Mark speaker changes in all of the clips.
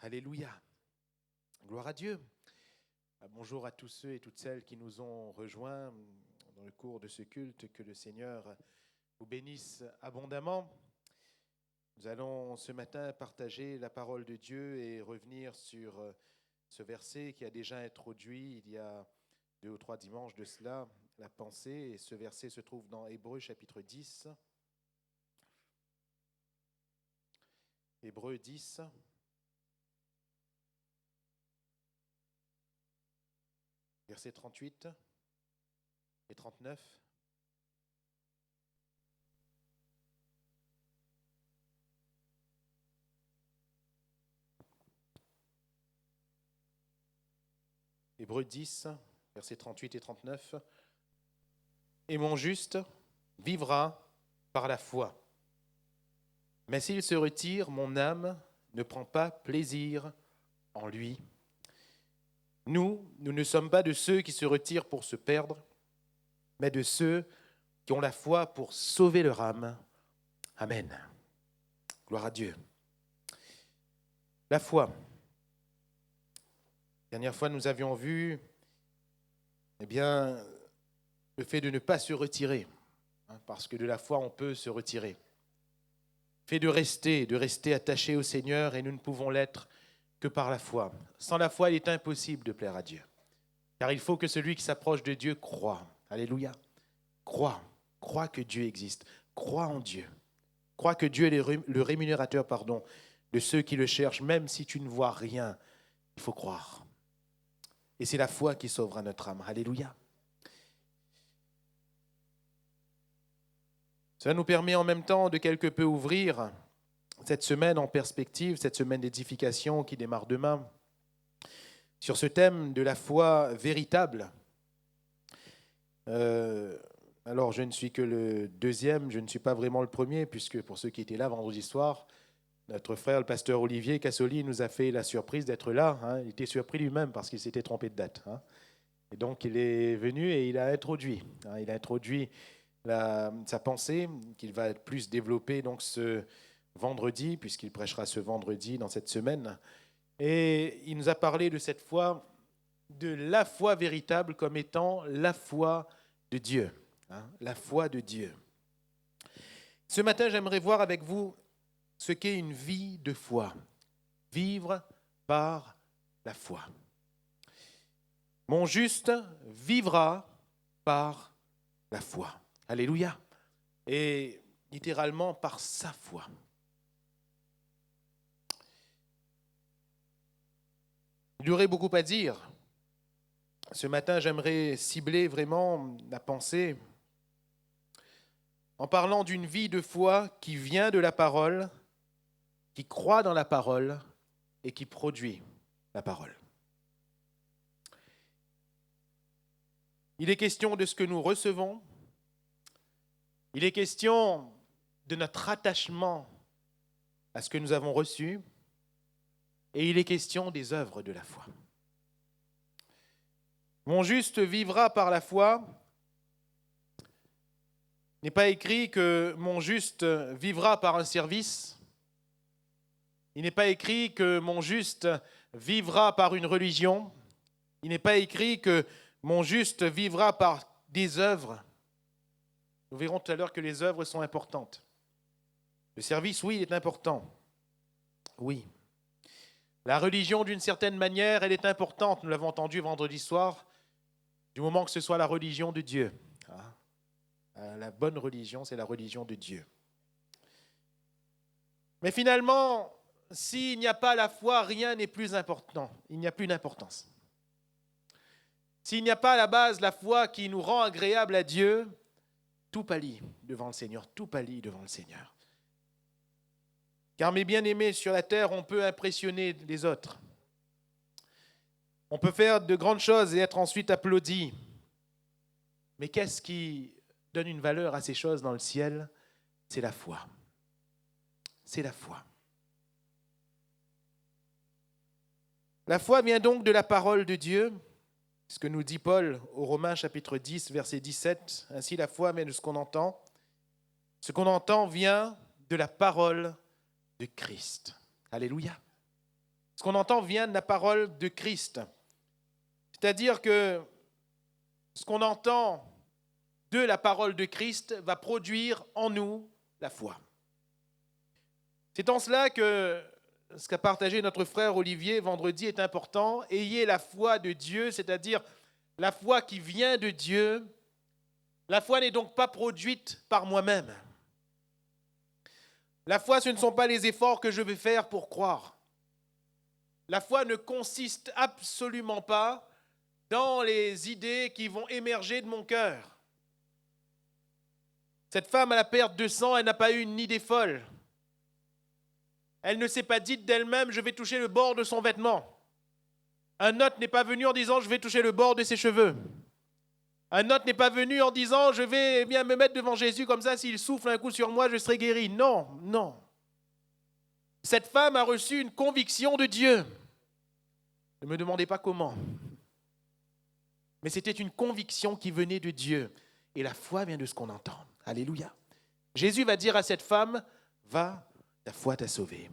Speaker 1: Alléluia. Gloire à Dieu. Bonjour à tous ceux et toutes celles qui nous ont rejoints dans le cours de ce culte. Que le Seigneur vous bénisse abondamment. Nous allons ce matin partager la parole de Dieu et revenir sur ce verset qui a déjà introduit il y a 2 ou 3 dimanches de cela la pensée. Et ce verset se trouve dans Hébreux chapitre 10. Hébreux 10. Versets 38 et 39. Hébreux 10, versets 38 et 39. Et mon juste vivra par la foi. Mais s'il se retire, mon âme ne prend pas plaisir en lui. Nous ne sommes pas de ceux qui se retirent pour se perdre, mais de ceux qui ont la foi pour sauver leur âme. Amen. Gloire à Dieu. La foi. La dernière fois, nous avions vu le fait de ne pas se retirer, parce que de la foi, on peut se retirer. Le fait de rester attaché au Seigneur, et nous ne pouvons l'être que par la foi. Sans la foi, il est impossible de plaire à Dieu. Car il faut que celui qui s'approche de Dieu croie. Alléluia. Crois que Dieu existe. Crois en Dieu. Crois que Dieu est le rémunérateur de ceux qui le cherchent. Même si tu ne vois rien, il faut croire. Et c'est la foi qui sauvera notre âme. Alléluia. Cela nous permet en même temps de quelque peu ouvrir cette semaine en perspective, cette semaine d'édification qui démarre demain, sur ce thème de la foi véritable. Alors, je ne suis que le deuxième, je ne suis pas vraiment le premier, puisque pour ceux qui étaient là vendredi soir, notre frère, le pasteur Olivier Cassoli, nous a fait la surprise d'être là. Il était surpris lui-même parce qu'il s'était trompé de date. Et donc, il est venu et il a introduit sa pensée qu'il va plus développer donc, ce vendredi, puisqu'il prêchera ce vendredi dans cette semaine. Et il nous a parlé de cette foi, de la foi véritable comme étant la foi de Dieu. La foi de Dieu. Ce matin, j'aimerais voir avec vous ce qu'est une vie de foi. Vivre par la foi. Mon juste vivra par la foi. Alléluia. Et littéralement par sa foi. Il y aurait beaucoup à dire. Ce matin, j'aimerais cibler vraiment la pensée en parlant d'une vie de foi qui vient de la parole, qui croit dans la parole et qui produit la parole. Il est question de ce que nous recevons. Il est question de notre attachement à ce que nous avons reçu. Et il est question des œuvres de la foi. Mon juste vivra par la foi. Il n'est pas écrit que mon juste vivra par un service. Il n'est pas écrit que mon juste vivra par une religion. Il n'est pas écrit que mon juste vivra par des œuvres. Nous verrons tout à l'heure que les œuvres sont importantes. Le service, oui, il est important. Oui. La religion, d'une certaine manière, elle est importante. Nous l'avons entendu vendredi soir, du moment que ce soit la religion de Dieu. La bonne religion, c'est la religion de Dieu. Mais finalement, s'il n'y a pas la foi, rien n'est plus important. Il n'y a plus d'importance. S'il n'y a pas à la base la foi qui nous rend agréable à Dieu, tout pâlit devant le Seigneur, tout pâlit devant le Seigneur. Car mes bien-aimés, sur la terre, on peut impressionner les autres. On peut faire de grandes choses et être ensuite applaudi. Mais qu'est-ce qui donne une valeur à ces choses dans le ciel? C'est la foi. C'est la foi. La foi vient donc de la parole de Dieu, ce que nous dit Paul aux Romains chapitre 10, verset 17. Ainsi, la foi vient de ce qu'on entend. Ce qu'on entend vient de la parole de Christ. Alléluia. Ce qu'on entend vient de la parole de Christ. C'est-à-dire que ce qu'on entend de la parole de Christ va produire en nous la foi. C'est en cela que ce qu'a partagé notre frère Olivier vendredi est important. Ayez la foi de Dieu, c'est-à-dire la foi qui vient de Dieu. La foi n'est donc pas produite par moi-même. La foi, ce ne sont pas les efforts que je vais faire pour croire. La foi ne consiste absolument pas dans les idées qui vont émerger de mon cœur. Cette femme à la perte de sang, elle n'a pas eu une idée folle. Elle ne s'est pas dite d'elle-même, je vais toucher le bord de son vêtement. Un autre n'est pas venu en disant, je vais toucher le bord de ses cheveux. Un autre n'est pas venu en disant, je vais bien me mettre devant Jésus, comme ça, s'il souffle un coup sur moi, je serai guéri. Non, non. Cette femme a reçu une conviction de Dieu. Ne me demandez pas comment. Mais c'était une conviction qui venait de Dieu. Et la foi vient de ce qu'on entend. Alléluia. Jésus va dire à cette femme, va, ta foi t'a sauvée.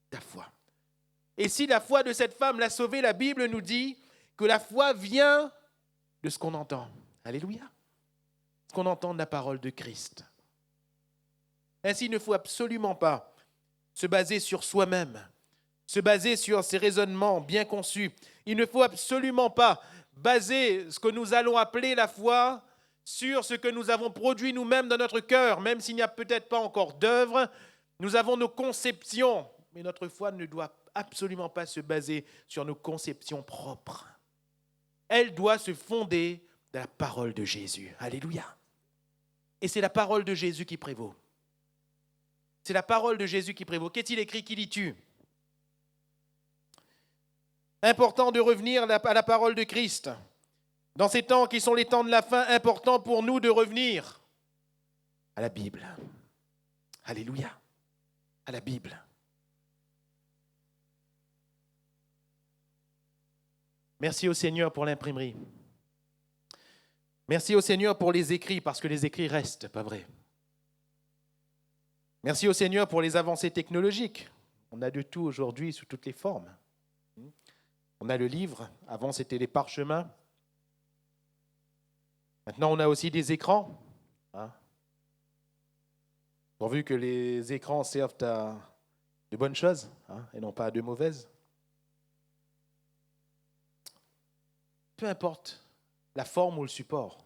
Speaker 1: Ta foi. Et si la foi de cette femme l'a sauvée, la Bible nous dit que la foi vient de ce qu'on entend. Alléluia. Ce qu'on entend de la parole de Christ. Ainsi, il ne faut absolument pas se baser sur soi-même, se baser sur ses raisonnements bien conçus. Il ne faut absolument pas baser ce que nous allons appeler la foi sur ce que nous avons produit nous-mêmes dans notre cœur, même s'il n'y a peut-être pas encore d'œuvre. Nous avons nos conceptions, mais notre foi ne doit absolument pas se baser sur nos conceptions propres. Elle doit se fonder dans la parole de Jésus. Alléluia. Et c'est la parole de Jésus qui prévaut. C'est la parole de Jésus qui prévaut. Qu'est-il écrit? Qui lis-tu? Important de revenir à la parole de Christ. Dans ces temps qui sont les temps de la fin, important pour nous de revenir à la Bible. Alléluia. À la Bible. Merci au Seigneur pour l'imprimerie. Merci au Seigneur pour les écrits, parce que les écrits restent, pas vrai? Merci au Seigneur pour les avancées technologiques. On a de tout aujourd'hui sous toutes les formes. On a le livre, avant c'était les parchemins. Maintenant on a aussi des écrans. Pourvu que les écrans servent à de bonnes choses et non pas à de mauvaises. Peu importe la forme ou le support.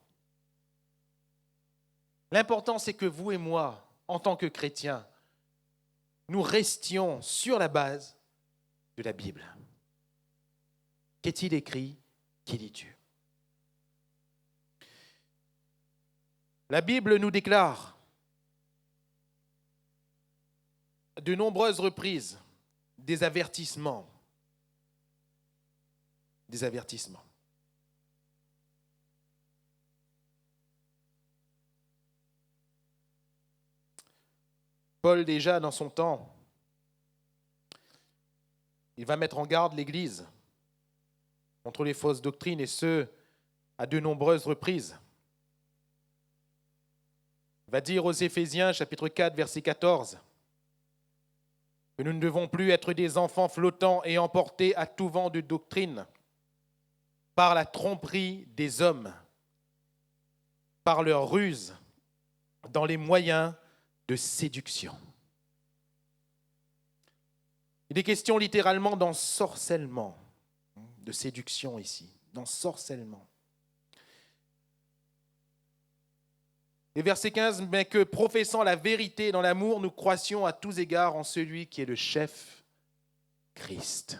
Speaker 1: L'important, c'est que vous et moi, en tant que chrétiens, nous restions sur la base de la Bible. Qu'est-il écrit? Qui lis-tu? La Bible nous déclare à de nombreuses reprises des avertissements. Des avertissements. Paul, déjà dans son temps, il va mettre en garde l'Église contre les fausses doctrines, et ce, à de nombreuses reprises. Il va dire aux Éphésiens, chapitre 4, verset 14, que nous ne devons plus être des enfants flottants et emportés à tout vent de doctrine par la tromperie des hommes, par leur ruse, dans les moyens de séduction. Il est question littéralement d'ensorcellement, de séduction ici, d'ensorcellement. Et verset 15, mais que professant la vérité dans l'amour, nous croissions à tous égards en celui qui est le chef, Christ.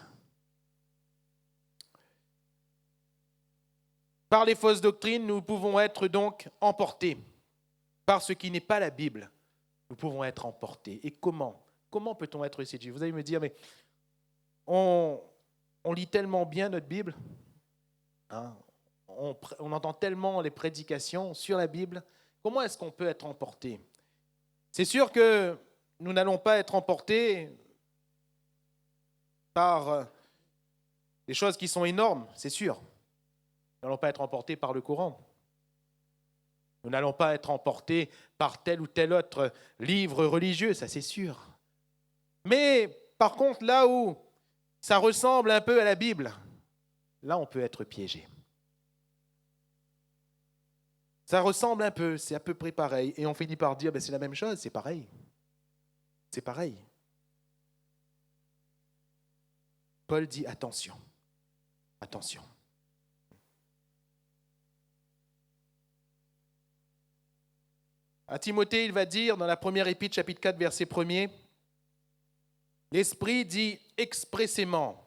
Speaker 1: Par les fausses doctrines, nous pouvons être donc emportés. Par ce qui n'est pas la Bible, nous pouvons être emportés. Et comment? Comment peut-on être séduit? Vous allez me dire, mais on lit tellement bien notre Bible, on entend tellement les prédications sur la Bible. Comment est-ce qu'on peut être emporté? C'est sûr que nous n'allons pas être emportés par des choses qui sont énormes, c'est sûr. Nous n'allons pas être emportés par le courant. Nous n'allons pas être emportés par tel ou tel autre livre religieux, ça c'est sûr. Mais par contre, là où ça ressemble un peu à la Bible, là on peut être piégé. Ça ressemble un peu, c'est à peu près pareil. Et on finit par dire, c'est la même chose, c'est pareil. C'est pareil. Paul dit, attention, attention. À Timothée, il va dire, dans la première épître, chapitre 4, verset 1er, l'Esprit dit expressément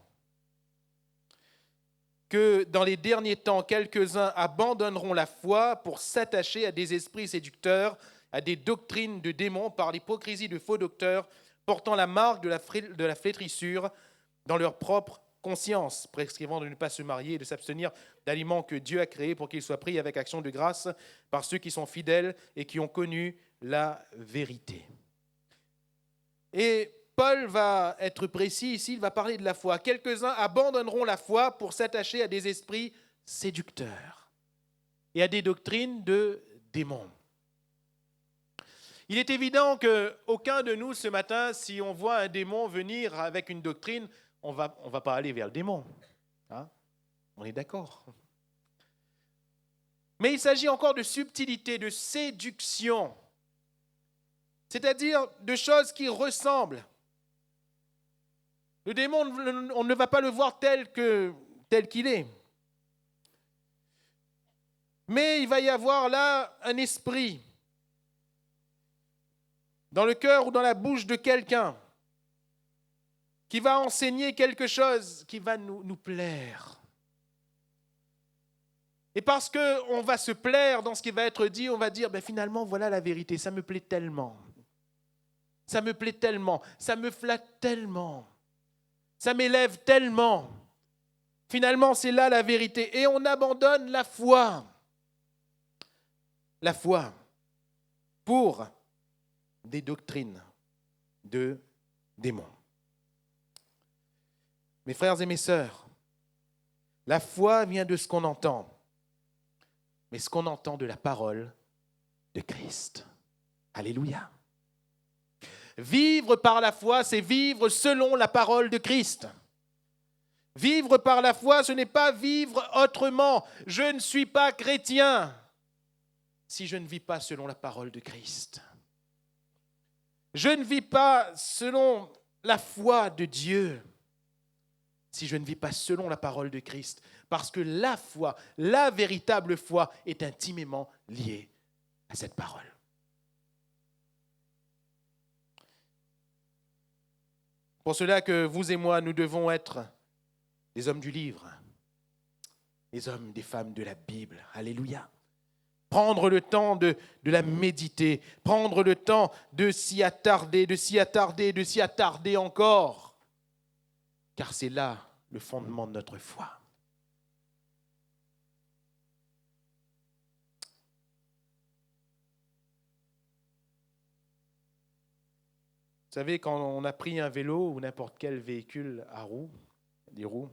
Speaker 1: que dans les derniers temps, quelques-uns abandonneront la foi pour s'attacher à des esprits séducteurs, à des doctrines de démons par l'hypocrisie de faux docteurs, portant la marque de la flétrissure dans leur propre conscience, prescrivant de ne pas se marier et de s'abstenir d'aliments que Dieu a créés pour qu'ils soient pris avec action de grâce par ceux qui sont fidèles et qui ont connu la vérité. Et Paul va être précis ici, il va parler de la foi. Quelques-uns abandonneront la foi pour s'attacher à des esprits séducteurs et à des doctrines de démons. Il est évident qu'aucun de nous ce matin, si on voit un démon venir avec une doctrine, on va pas aller vers le démon. Hein? On est d'accord. Mais il s'agit encore de subtilité, de séduction, c'est-à-dire de choses qui ressemblent. Le démon, on ne va pas le voir tel qu'il est. Mais il va y avoir là un esprit dans le cœur ou dans la bouche de quelqu'un qui va enseigner quelque chose qui va nous plaire. Et parce qu'on va se plaire dans ce qui va être dit, on va dire, finalement, voilà la vérité, ça me plaît tellement. Ça me plaît tellement, ça me flatte tellement, ça m'élève tellement. Finalement, c'est là la vérité. Et on abandonne la foi. La foi pour des doctrines de démons. Mes frères et mes sœurs, la foi vient de ce qu'on entend, mais ce qu'on entend de la parole de Christ. Alléluia. Vivre par la foi, c'est vivre selon la parole de Christ. Vivre par la foi, ce n'est pas vivre autrement. Je ne suis pas chrétien si je ne vis pas selon la parole de Christ. Je ne vis pas selon la foi de Dieu si je ne vis pas selon la parole de Christ. Parce que la foi, la véritable foi, est intimement liée à cette parole. Pour cela que vous et moi, nous devons être des hommes du livre, des hommes, des femmes de la Bible. Alléluia. Prendre le temps de la méditer, prendre le temps de s'y attarder, de s'y attarder, de s'y attarder encore. Car c'est là le fondement de notre foi. Vous savez, quand on a pris un vélo ou n'importe quel véhicule à roues, des roues,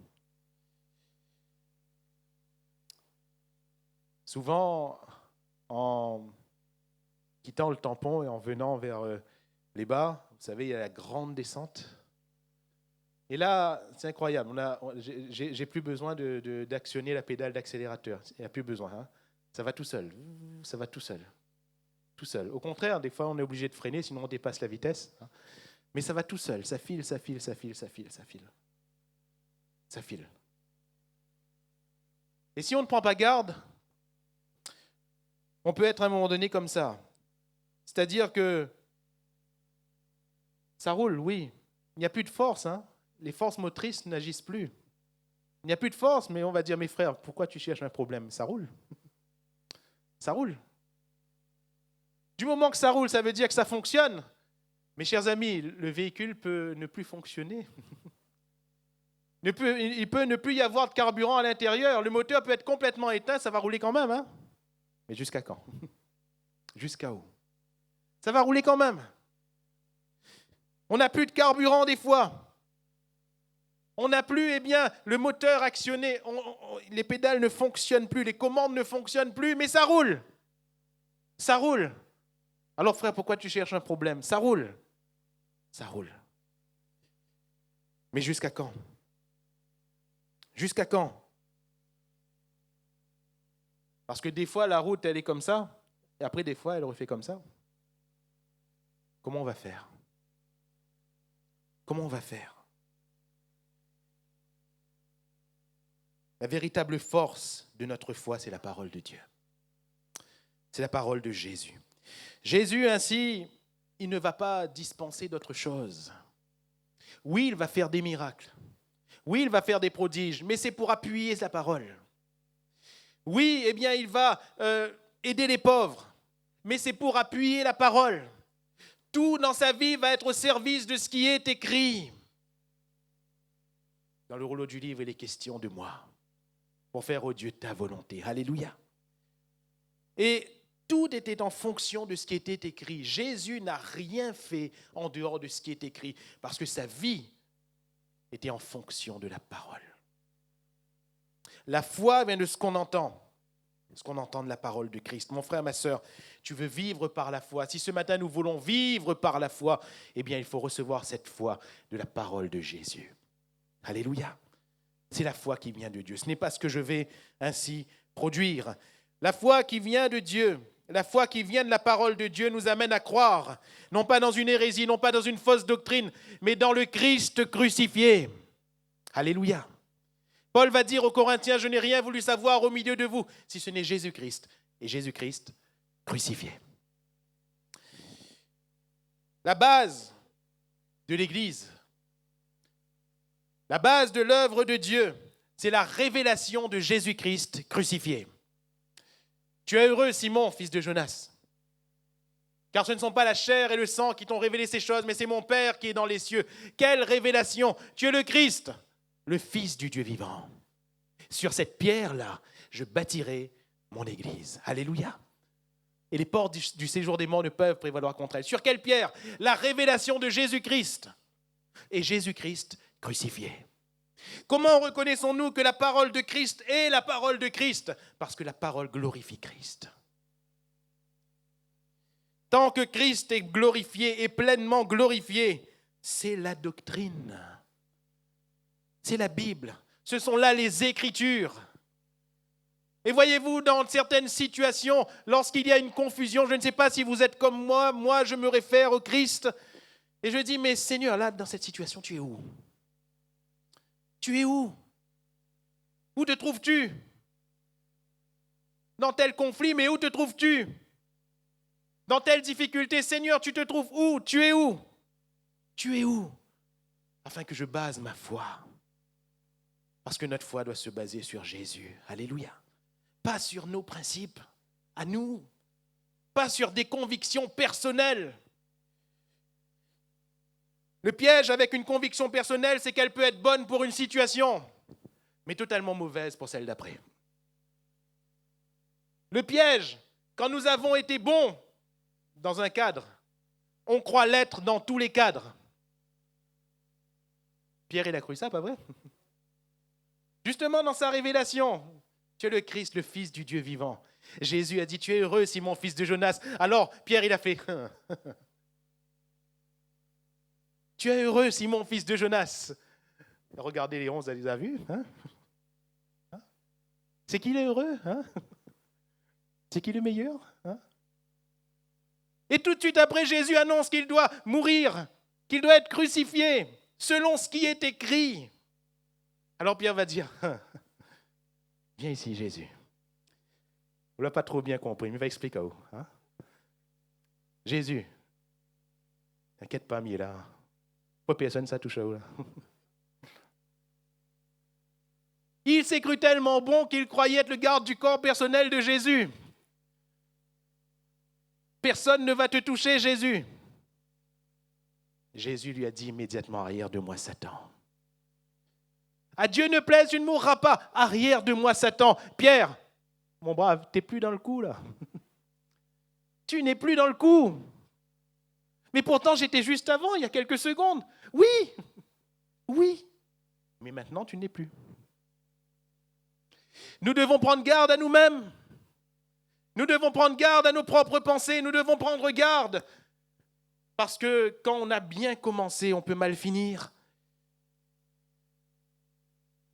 Speaker 1: souvent, en quittant le tampon et en venant vers les bas, vous savez, il y a la grande descente. Et là, c'est incroyable. J'ai plus besoin d'actionner la pédale d'accélérateur. Il n'y a plus besoin. Hein. Ça va tout seul. Ça va tout seul. Tout seul. Au contraire, des fois, on est obligé de freiner, sinon on dépasse la vitesse. Hein. Mais ça va tout seul. Ça file, ça file, ça file, ça file, ça file. Ça file. Et si on ne prend pas garde, on peut être à un moment donné comme ça. C'est-à-dire que ça roule, oui. Il n'y a plus de force. Hein. Les forces motrices n'agissent plus. Il n'y a plus de force, mais on va dire, mes frères, pourquoi tu cherches un problème? Ça roule. Ça roule. Du moment que ça roule, ça veut dire que ça fonctionne. Mes chers amis, le véhicule peut ne plus fonctionner. Il peut ne plus y avoir de carburant à l'intérieur. Le moteur peut être complètement éteint, ça va rouler quand même. Hein? Mais jusqu'à quand? Jusqu'à où? Ça va rouler quand même. On n'a plus de carburant des fois. On n'a plus, le moteur actionné. Les pédales ne fonctionnent plus, les commandes ne fonctionnent plus, mais ça roule. Ça roule. Alors frère, pourquoi tu cherches un problème? Ça roule. Ça roule. Mais jusqu'à quand? Jusqu'à quand? Parce que des fois, la route, elle est comme ça, et après, des fois, elle refait comme ça. Comment on va faire? Comment on va faire? La véritable force de notre foi, c'est la parole de Dieu. C'est la parole de Jésus. Jésus, ainsi, il ne va pas dispenser d'autre chose. Oui, il va faire des miracles. Oui, il va faire des prodiges, mais c'est pour appuyer sa parole. Oui, eh bien, il va aider les pauvres, mais c'est pour appuyer la parole. Tout dans sa vie va être au service de ce qui est écrit. Dans le rouleau du livre, il est question de moi, pour faire, ô Dieu, ta volonté. Alléluia. Et tout était en fonction de ce qui était écrit. Jésus n'a rien fait en dehors de ce qui est écrit, parce que sa vie était en fonction de la parole. La foi vient de ce qu'on entend de la parole de Christ. Mon frère, ma sœur, tu veux vivre par la foi. Si ce matin nous voulons vivre par la foi, eh bien il faut recevoir cette foi de la parole de Jésus. Alléluia. C'est la foi qui vient de Dieu. Ce n'est pas ce que je vais ainsi produire. La foi qui vient de Dieu, la foi qui vient de la parole de Dieu nous amène à croire, non pas dans une hérésie, non pas dans une fausse doctrine, mais dans le Christ crucifié. Alléluia. Paul va dire aux Corinthiens, je n'ai rien voulu savoir au milieu de vous, si ce n'est Jésus-Christ, et Jésus-Christ crucifié. La base de l'Église, la base de l'œuvre de Dieu, c'est la révélation de Jésus-Christ crucifié. Tu es heureux, Simon, fils de Jonas, car ce ne sont pas la chair et le sang qui t'ont révélé ces choses, mais c'est mon Père qui est dans les cieux. Quelle révélation! Tu es le Christ, le Fils du Dieu vivant. Sur cette pierre-là, je bâtirai mon Église. Alléluia. Et les portes du séjour des morts ne peuvent prévaloir contre elle. Sur quelle pierre? La révélation de Jésus-Christ. Et Jésus-Christ crucifié. Comment reconnaissons-nous que la parole de Christ est la parole de Christ? Parce que la parole glorifie Christ. Tant que Christ est glorifié et pleinement glorifié, c'est la doctrine. C'est la Bible. Ce sont là les Écritures. Et voyez-vous, dans certaines situations, lorsqu'il y a une confusion, je ne sais pas si vous êtes comme moi je me réfère au Christ, et je dis, mais Seigneur, là, dans cette situation, tu es où? Tu es où? Où te trouves-tu? Dans tel conflit, mais où te trouves-tu? Dans telle difficulté, Seigneur, tu te trouves où? Tu es où? Tu es où? Afin que je base ma foi. Parce que notre foi doit se baser sur Jésus. Alléluia. Pas sur nos principes, à nous. Pas sur des convictions personnelles. Le piège avec une conviction personnelle, c'est qu'elle peut être bonne pour une situation, mais totalement mauvaise pour celle d'après. Le piège, quand nous avons été bons dans un cadre, on croit l'être dans tous les cadres. Pierre, il a cru ça, pas vrai? Justement, dans sa révélation, tu es le Christ, le Fils du Dieu vivant. Jésus a dit, tu es heureux, Simon, fils de Jonas. Alors, Pierre, il a fait, tu es heureux, Simon, fils de Jonas. Regardez les 11, elle les a vus. C'est qui est heureux? C'est qui le meilleur? Et tout de suite après, Jésus annonce qu'il doit mourir, qu'il doit être crucifié, selon ce qui est écrit. Alors Pierre va dire, viens ici Jésus. Vous ne l'avez pas trop bien compris, mais il va expliquer. Jésus, t'inquiète pas, il est là. Pas personne, ça touche à où là. Il s'est cru tellement bon qu'il croyait être le garde du corps personnel de Jésus. Personne ne va te toucher, Jésus. Jésus lui a dit immédiatement, arrière de moi, Satan. À Dieu ne plaise, tu ne mourras pas. Arrière de moi, Satan. Pierre, mon brave, tu n'es plus dans le coup, là. Tu n'es plus dans le coup. Mais pourtant, j'étais juste avant, il y a quelques secondes. Oui. Mais maintenant, tu n'es plus. Nous devons prendre garde à nous-mêmes. Nous devons prendre garde à nos propres pensées. Nous devons prendre garde. Parce que quand on a bien commencé, on peut mal finir.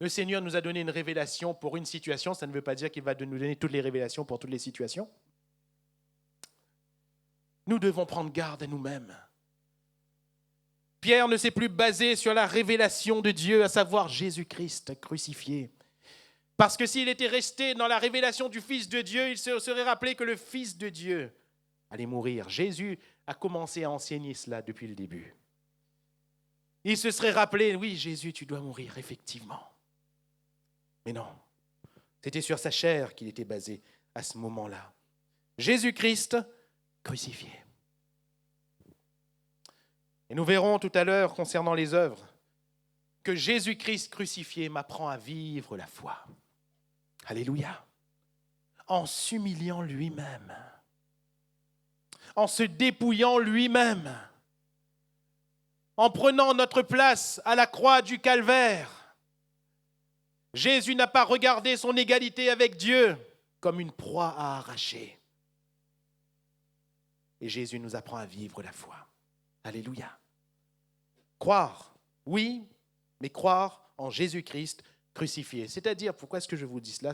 Speaker 1: Le Seigneur nous a donné une révélation pour une situation, ça ne veut pas dire qu'il va nous donner toutes les révélations pour toutes les situations. Nous devons prendre garde à nous-mêmes. Pierre ne s'est plus basé sur la révélation de Dieu, à savoir Jésus-Christ crucifié. Parce que s'il était resté dans la révélation du Fils de Dieu, il se serait rappelé que le Fils de Dieu allait mourir. Jésus a commencé à enseigner cela depuis le début. Il se serait rappelé, oui, Jésus, tu dois mourir, effectivement. Mais non, c'était sur sa chair qu'il était basé à ce moment-là. Jésus-Christ crucifié. Et nous verrons tout à l'heure, concernant les œuvres, que Jésus-Christ crucifié m'apprend à vivre la foi. Alléluia. En s'humiliant lui-même, en se dépouillant lui-même, en prenant notre place à la croix du Calvaire. Jésus n'a pas regardé son égalité avec Dieu comme une proie à arracher. Et Jésus nous apprend à vivre la foi. Alléluia. Croire, oui, mais croire en Jésus-Christ crucifié. C'est-à-dire, pourquoi est-ce que je vous dis cela ?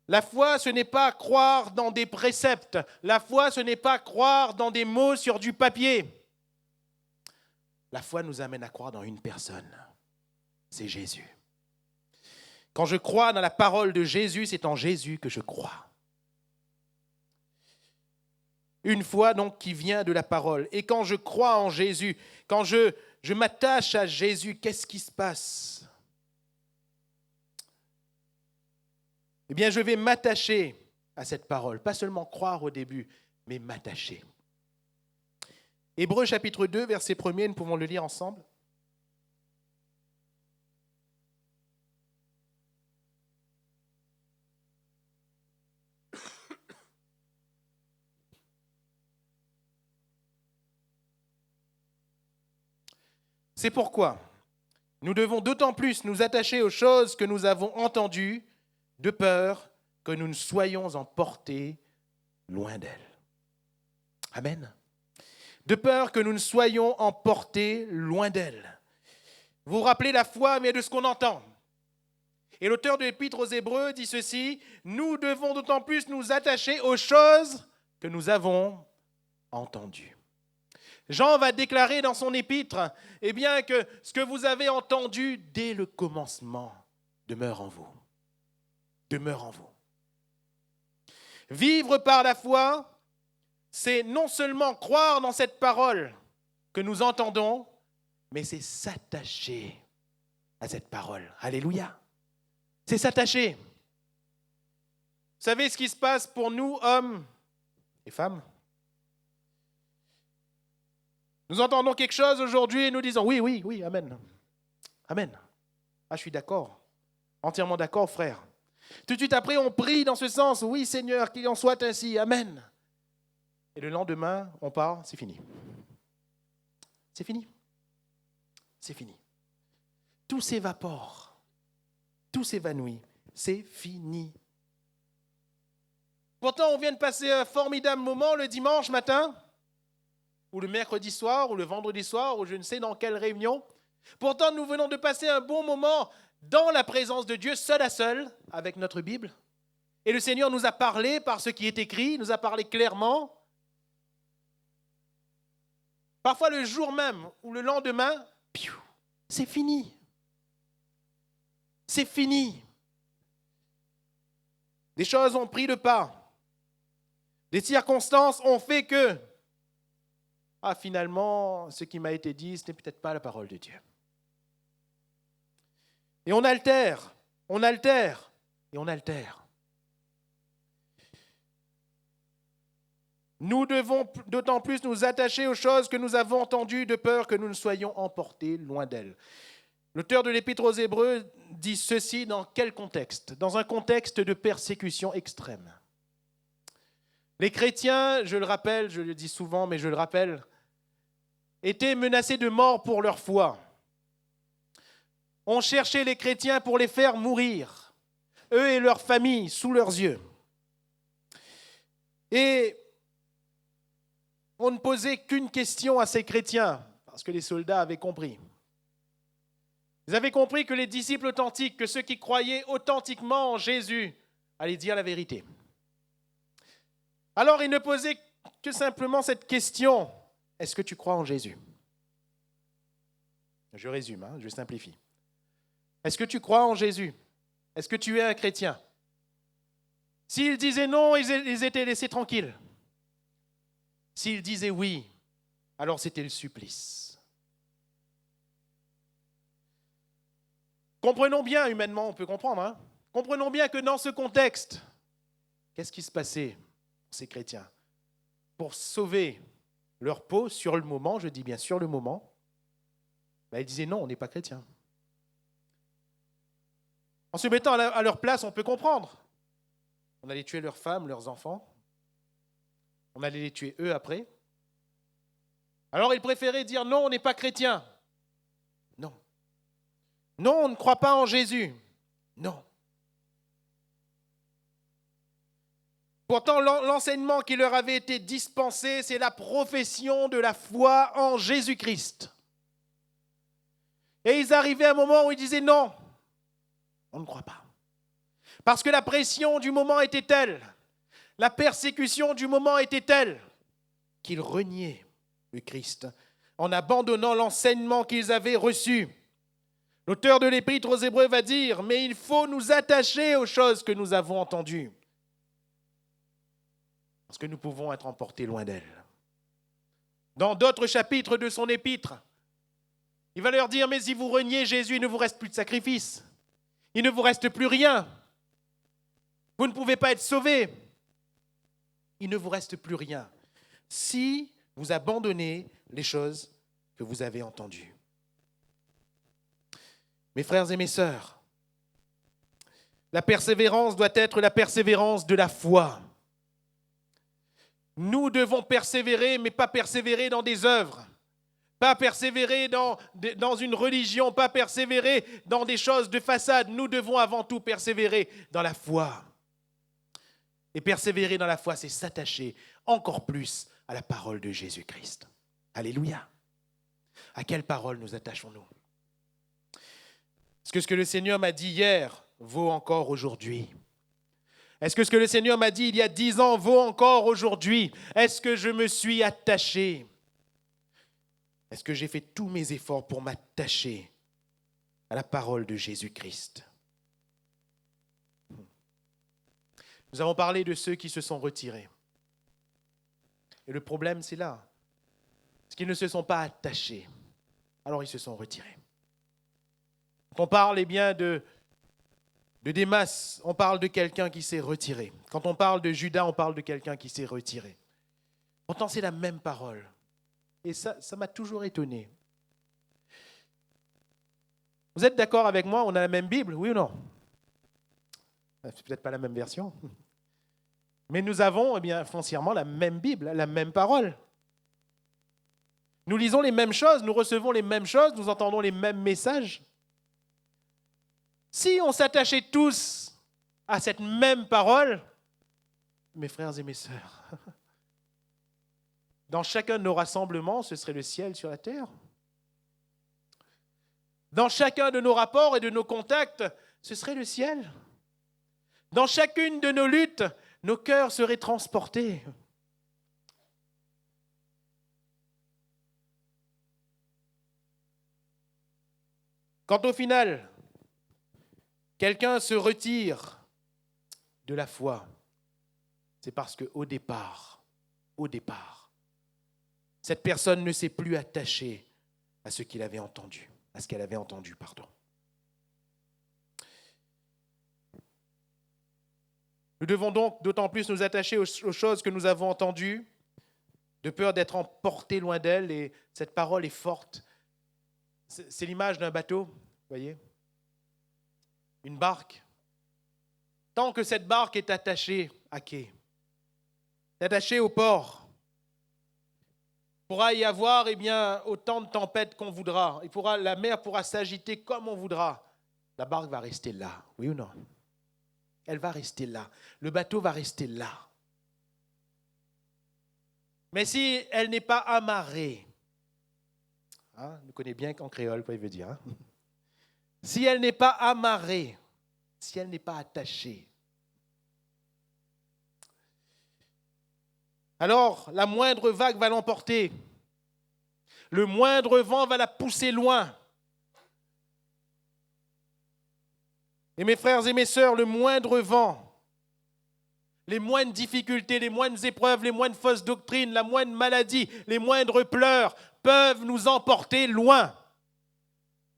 Speaker 1: La foi, ce n'est pas croire dans des préceptes. La foi, ce n'est pas croire dans des mots sur du papier. La foi nous amène à croire dans une personne. C'est Jésus. Quand je crois dans la parole de Jésus, c'est en Jésus que je crois. Une foi donc qui vient de la parole. Et quand je crois en Jésus, quand je m'attache à Jésus, qu'est-ce qui se passe ? Eh bien, je vais m'attacher à cette parole. Pas seulement croire au début, mais m'attacher. Hébreux chapitre 2, verset 1er, nous pouvons le lire ensemble. C'est pourquoi nous devons d'autant plus nous attacher aux choses que nous avons entendues, de peur que nous ne soyons emportés loin d'elles. Amen. De peur que nous ne soyons emportés loin d'elle. Vous vous rappelez, la foi vient de ce qu'on entend. Et l'auteur de l'Épître aux Hébreux dit ceci, nous devons d'autant plus nous attacher aux choses que nous avons entendues. Jean va déclarer dans son épître, eh bien, que ce que vous avez entendu dès le commencement demeure en vous. Demeure en vous. Vivre par la foi, c'est non seulement croire dans cette parole que nous entendons, mais c'est s'attacher à cette parole. Alléluia. C'est s'attacher. Vous savez ce qui se passe pour nous, hommes et femmes ? Nous entendons quelque chose aujourd'hui et nous disons oui, oui, oui, amen. Amen. Ah, je suis d'accord. Entièrement d'accord, frère. Tout de suite après, on prie dans ce sens. Oui, Seigneur, qu'il en soit ainsi. Amen. Et le lendemain, on part, c'est fini. C'est fini. C'est fini. Tout s'évapore. Tout s'évanouit. C'est fini. Pourtant, on vient de passer un formidable moment le dimanche matin, ou le mercredi soir, ou le vendredi soir, ou je ne sais dans quelle réunion. Pourtant, nous venons de passer un bon moment dans la présence de Dieu, seul à seul, avec notre Bible. Et le Seigneur nous a parlé par ce qui est écrit, nous a parlé clairement. Parfois le jour même ou le lendemain, c'est fini. C'est fini. Des choses ont pris le pas. Des circonstances ont fait que, finalement, ce qui m'a été dit, ce n'est peut-être pas la parole de Dieu. Et on altère, et on altère. Nous devons d'autant plus nous attacher aux choses que nous avons entendues de peur que nous ne soyons emportés loin d'elles. L'auteur de l'Épître aux Hébreux dit ceci dans quel contexte ? Dans un contexte de persécution extrême. Les chrétiens, je le rappelle, je le dis souvent, mais je le rappelle, étaient menacés de mort pour leur foi. On cherchait les chrétiens pour les faire mourir, eux et leurs familles, sous leurs yeux. Et on ne posait qu'une question à ces chrétiens, parce que les soldats avaient compris. Vous avez compris que les disciples authentiques, que ceux qui croyaient authentiquement en Jésus, allaient dire la vérité. Alors ils ne posaient que simplement cette question, est-ce que tu crois en Jésus? Je résume, je simplifie. Est-ce que tu crois en Jésus? Est-ce que tu es un chrétien? S'ils disaient non, ils étaient laissés tranquilles. S'ils disaient oui, alors c'était le supplice. Comprenons bien, humainement, on peut comprendre, comprenons bien que dans ce contexte, qu'est-ce qui se passait pour ces chrétiens? Pour sauver leur peau sur le moment, je dis bien sur le moment, ils disaient non, on n'est pas chrétien. En se mettant à leur place, on peut comprendre. On allait tuer leurs femmes, leurs enfants. On allait les tuer eux après. Alors ils préféraient dire non, on n'est pas chrétien. Non. Non, on ne croit pas en Jésus. Non. Pourtant, l'enseignement qui leur avait été dispensé, c'est la profession de la foi en Jésus-Christ. Et ils arrivaient à un moment où ils disaient non, on ne croit pas. Parce que la pression du moment était telle, la persécution du moment était telle, qu'ils reniaient le Christ en abandonnant l'enseignement qu'ils avaient reçu. L'auteur de l'Épître aux Hébreux va dire, mais il faut nous attacher aux choses que nous avons entendues. Parce que nous pouvons être emportés loin d'elles. Dans d'autres chapitres de son épître, il va leur dire, mais si vous reniez Jésus, il ne vous reste plus de sacrifice. Il ne vous reste plus rien. Vous ne pouvez pas être sauvés. Il ne vous reste plus rien. Si vous abandonnez les choses que vous avez entendues. Mes frères et mes sœurs, la persévérance doit être la persévérance de la foi. Nous devons persévérer, mais pas persévérer dans des œuvres, pas persévérer dans une religion, pas persévérer dans des choses de façade. Nous devons avant tout persévérer dans la foi. Et persévérer dans la foi, c'est s'attacher encore plus à la parole de Jésus-Christ. Alléluia. À quelle parole nous attachons-nous? Est-ce que ce que le Seigneur m'a dit hier vaut encore aujourd'hui? Est-ce que ce que le Seigneur m'a dit il y a 10 ans vaut encore aujourd'hui? Est-ce que je me suis attaché? Est-ce que j'ai fait tous mes efforts pour m'attacher à la parole de Jésus-Christ? Nous avons parlé de ceux qui se sont retirés. Et le problème, c'est là. Parce qu'ils ne se sont pas attachés. Alors ils se sont retirés. Quand on parle de Démas, on parle de quelqu'un qui s'est retiré. Quand on parle de Judas, on parle de quelqu'un qui s'est retiré. Pourtant, c'est la même parole. Et ça m'a toujours étonné. Vous êtes d'accord avec moi? On a la même Bible, oui ou non? C'est peut-être pas la même version. Mais nous avons, foncièrement, la même Bible, la même parole. Nous lisons les mêmes choses, nous recevons les mêmes choses, nous entendons les mêmes messages. Si on s'attachait tous à cette même parole, mes frères et mes sœurs, dans chacun de nos rassemblements, ce serait le ciel sur la terre. Dans chacun de nos rapports et de nos contacts, ce serait le ciel. Dans chacune de nos luttes, nos cœurs seraient transportés. Quand au final, quelqu'un se retire de la foi, c'est parce qu'au départ, cette personne ne s'est plus attachée à ce qu'il avait entendu, à ce qu'elle avait entendu, Nous devons donc d'autant plus nous attacher aux choses que nous avons entendues, de peur d'être emportés loin d'elles, et cette parole est forte. C'est l'image d'un bateau, vous voyez, une barque. Tant que cette barque est attachée à quai, attachée au port, il pourra y avoir autant de tempêtes qu'on voudra. La mer pourra s'agiter comme on voudra. La barque va rester là, oui ou non? Elle va rester là. Le bateau va rester là. Mais si elle n'est pas amarrée, on connaît bien qu'en créole, quoi il veut dire. si elle n'est pas amarrée, si elle n'est pas attachée, alors la moindre vague va l'emporter. Le moindre vent va la pousser loin. Et mes frères et mes sœurs, le moindre vent, les moindres difficultés, les moindres épreuves, les moindres fausses doctrines, la moindre maladie, les moindres pleurs peuvent nous emporter loin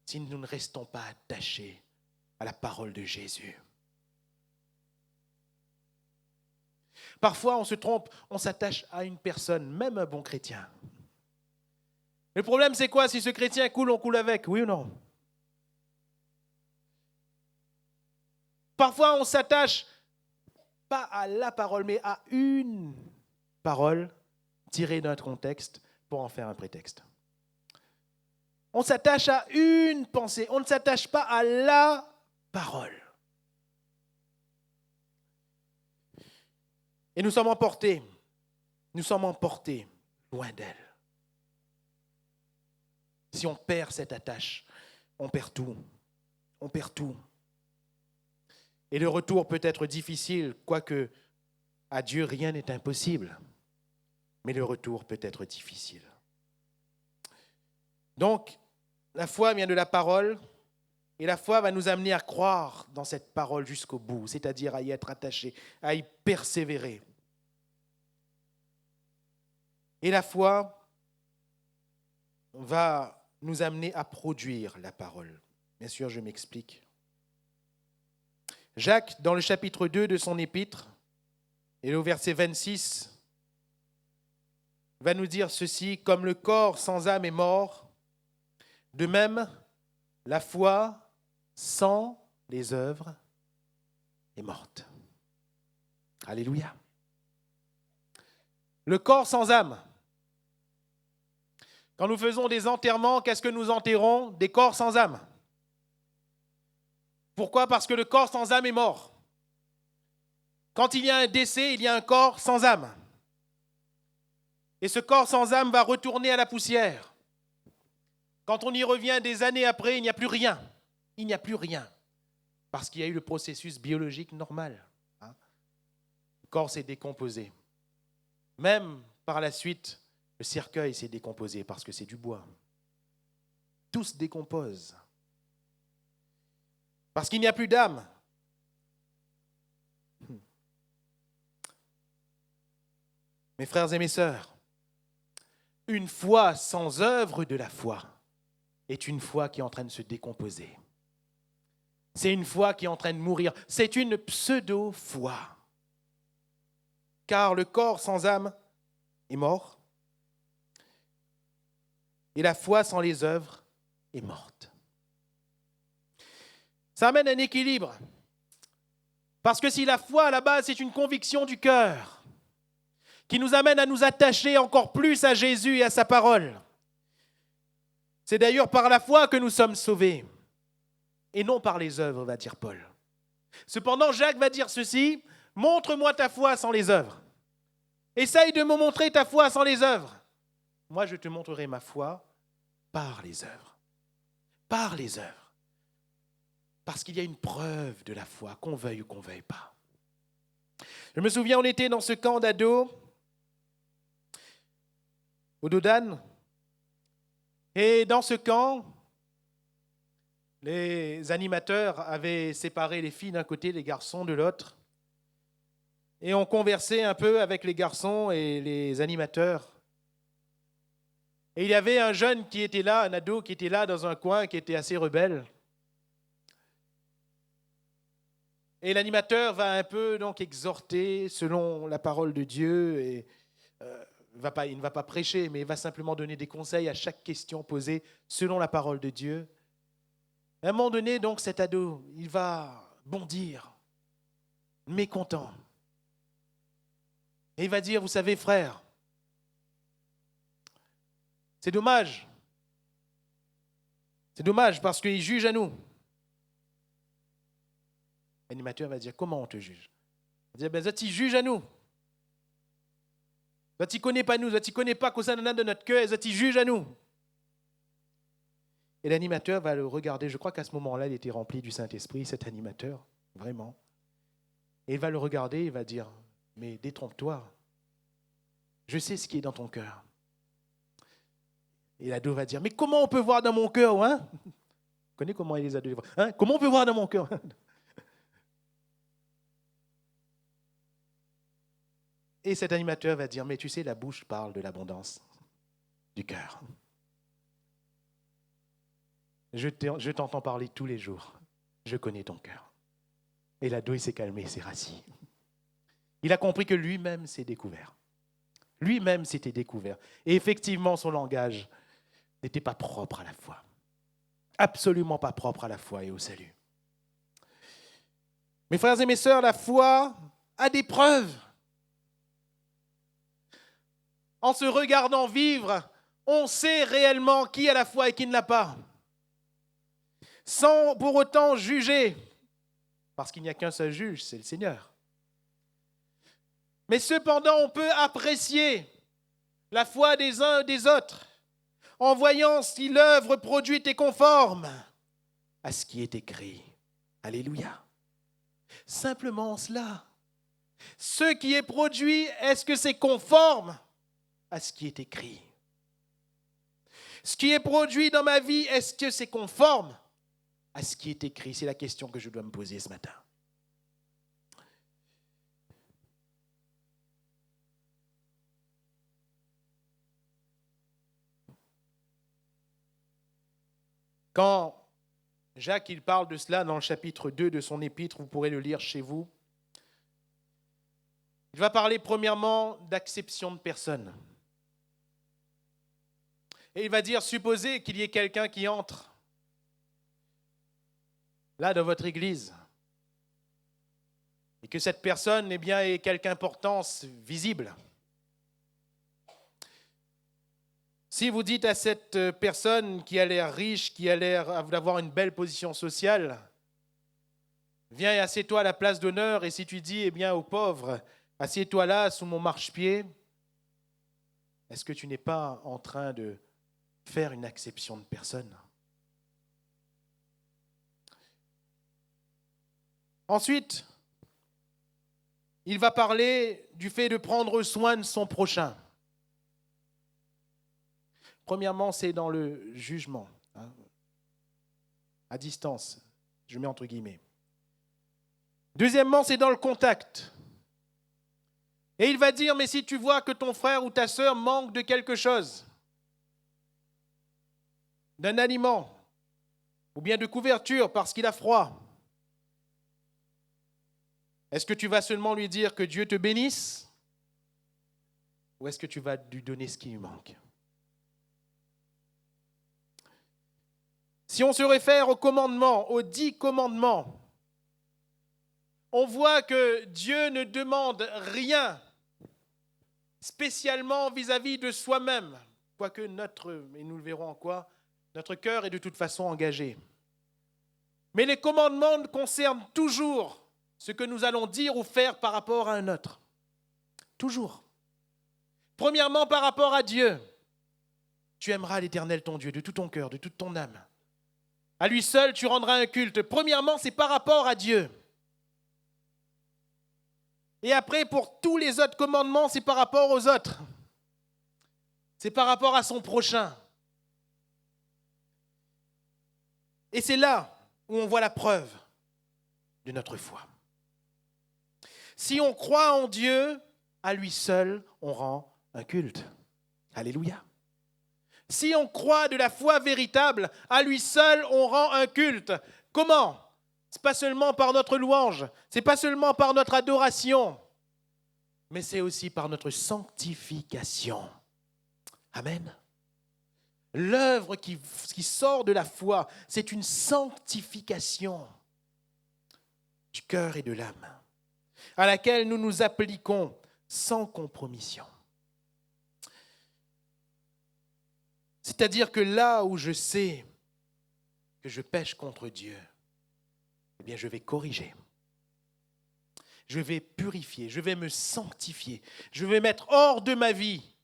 Speaker 1: si nous ne restons pas attachés à la parole de Jésus. Parfois, on se trompe, on s'attache à une personne, même un bon chrétien. Le problème, c'est quoi? Si ce chrétien coule, on coule avec, oui ou non? Parfois, on s'attache pas à la parole, mais à une parole tirée d'un contexte pour en faire un prétexte. On s'attache à une pensée, on ne s'attache pas à la parole. Et nous sommes emportés loin d'elle. Si on perd cette attache, on perd tout. On perd tout. Et le retour peut être difficile, quoique à Dieu rien n'est impossible. Mais le retour peut être difficile. Donc, la foi vient de la parole, et la foi va nous amener à croire dans cette parole jusqu'au bout, c'est-à-dire à y être attaché, à y persévérer. Et la foi va nous amener à produire la parole. Bien sûr, je m'explique. Jacques, dans le chapitre 2 de son épître, et au verset 26, va nous dire ceci: comme le corps sans âme est mort, de même, la foi sans les œuvres est morte. Alléluia. Le corps sans âme. Quand nous faisons des enterrements, qu'est-ce que nous enterrons? Des corps sans âme. Pourquoi? Parce que le corps sans âme est mort. Quand il y a un décès, il y a un corps sans âme. Et ce corps sans âme va retourner à la poussière. Quand on y revient des années après, il n'y a plus rien. Il n'y a plus rien. Parce qu'il y a eu le processus biologique normal. Le corps s'est décomposé. Même par la suite, le cercueil s'est décomposé parce que c'est du bois. Tout se décompose. Parce qu'il n'y a plus d'âme. Mes frères et mes sœurs, une foi sans œuvre de la foi est une foi qui est en train de se décomposer. C'est une foi qui est en train de mourir. C'est une pseudo-foi. Car le corps sans âme est mort et la foi sans les œuvres est morte. Ça amène un équilibre. Parce que si la foi, à la base, c'est une conviction du cœur qui nous amène à nous attacher encore plus à Jésus et à sa parole, c'est d'ailleurs par la foi que nous sommes sauvés et non par les œuvres, va dire Paul. Cependant, Jacques va dire ceci: montre-moi ta foi sans les œuvres. Essaye de me montrer ta foi sans les œuvres. Moi, je te montrerai ma foi par les œuvres. Par les œuvres. Parce qu'il y a une preuve de la foi, qu'on veuille ou qu'on ne veuille pas. Je me souviens, on était dans ce camp d'ados, au Dodan, et dans ce camp, les animateurs avaient séparé les filles d'un côté, les garçons de l'autre, et on conversait un peu avec les garçons et les animateurs. Et il y avait un jeune qui était là, un ado qui était là dans un coin, qui était assez rebelle. Et l'animateur va un peu donc exhorter selon la parole de Dieu. Et, il ne va pas prêcher, mais il va simplement donner des conseils à chaque question posée selon la parole de Dieu. À un moment donné, donc, cet ado, il va bondir, mécontent. Et il va dire: vous savez, frère, c'est dommage. C'est dommage parce qu'il juge à nous. L'animateur va dire: comment on te juge? Il va dire: ça, tu juges à nous. Ça, tu ne connais pas nous. Ça, tu ne connais pas qu'on s'en a de notre cœur. Ça, tu juges à nous. Et l'animateur va le regarder. Je crois qu'à ce moment-là, il était rempli du Saint-Esprit, cet animateur, vraiment. Et il va le regarder, il va dire, mais détrompe-toi. Je sais ce qui est dans ton cœur. Et l'ado va dire, mais comment on peut voir dans mon cœur, hein? Vous connaissez comment les ados voient, hein? Comment on peut voir dans mon cœur? Et cet animateur va dire, mais tu sais, la bouche parle de l'abondance du cœur. Je t'entends parler tous les jours. Je connais ton cœur. Et l'ado, il s'est calmé, il s'est rassis. Il a compris que lui-même s'est découvert. Lui-même s'était découvert. Et effectivement, son langage n'était pas propre à la foi. Absolument pas propre à la foi et au salut. Mes frères et mes sœurs, la foi a des preuves. En se regardant vivre, on sait réellement qui a la foi et qui ne l'a pas. Sans pour autant juger, parce qu'il n'y a qu'un seul juge, c'est le Seigneur. Mais cependant, on peut apprécier la foi des uns et des autres en voyant si l'œuvre produite est conforme à ce qui est écrit. Alléluia. Simplement cela. Ce qui est produit, est-ce que c'est conforme à ce qui est écrit? Ce qui est produit dans ma vie, est-ce que c'est conforme à ce qui est écrit? C'est la question que je dois me poser ce matin. Quand Jacques il parle de cela dans le chapitre 2 de son épître, vous pourrez le lire chez vous, il va parler premièrement d'acception de personne. Et il va dire, supposez qu'il y ait quelqu'un qui entre là dans votre église et que cette personne ait quelque importance visible. Si vous dites à cette personne qui a l'air riche, qui a l'air d'avoir une belle position sociale, viens et assieds-toi à la place d'honneur, et si tu dis aux pauvres, assieds-toi là sous mon marchepied, est-ce que tu n'es pas en train de faire une acception de personne? Ensuite, il va parler du fait de prendre soin de son prochain. Premièrement, c'est dans le jugement, à distance, je mets entre guillemets. Deuxièmement, c'est dans le contact. Et il va dire, mais si tu vois que ton frère ou ta sœur manque de quelque chose, d'un aliment, ou bien de couverture parce qu'il a froid, est-ce que tu vas seulement lui dire que Dieu te bénisse, ou est-ce que tu vas lui donner ce qui lui manque? Si on se réfère aux commandements, aux 10 commandements, on voit que Dieu ne demande rien spécialement vis-à-vis de soi-même, quoique et nous le verrons en quoi, notre cœur est de toute façon engagé. Mais les commandements concernent toujours ce que nous allons dire ou faire par rapport à un autre. Toujours. Premièrement, par rapport à Dieu. Tu aimeras l'Éternel ton Dieu de tout ton cœur, de toute ton âme. À lui seul, tu rendras un culte. Premièrement, c'est par rapport à Dieu. Et après, pour tous les autres commandements, c'est par rapport aux autres. C'est par rapport à son prochain. Et c'est là où on voit la preuve de notre foi. Si on croit en Dieu, à lui seul, on rend un culte. Alléluia. Si on croit de la foi véritable, à lui seul, on rend un culte. Comment? Ce n'est pas seulement par notre louange, ce n'est pas seulement par notre adoration, mais c'est aussi par notre sanctification. Amen. L'œuvre qui sort de la foi, c'est une sanctification du cœur et de l'âme, à laquelle nous nous appliquons sans compromission. C'est-à-dire que là où je sais que je pêche contre Dieu, eh bien je vais corriger. Je vais purifier, je vais me sanctifier, je vais mettre hors de ma vie